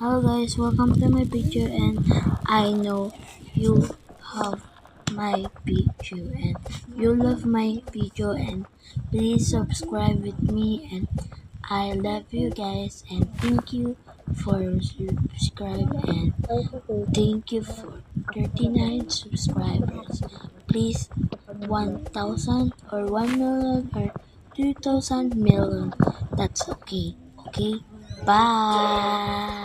Hello guys, welcome to my picture and I know you have my picture and you love my video and please subscribe with me and I love you guys and thank you for subscribe and thank you for 39 subscribers. Please 1000 or 1 million or 2000 million. That's okay. Okay? Bye.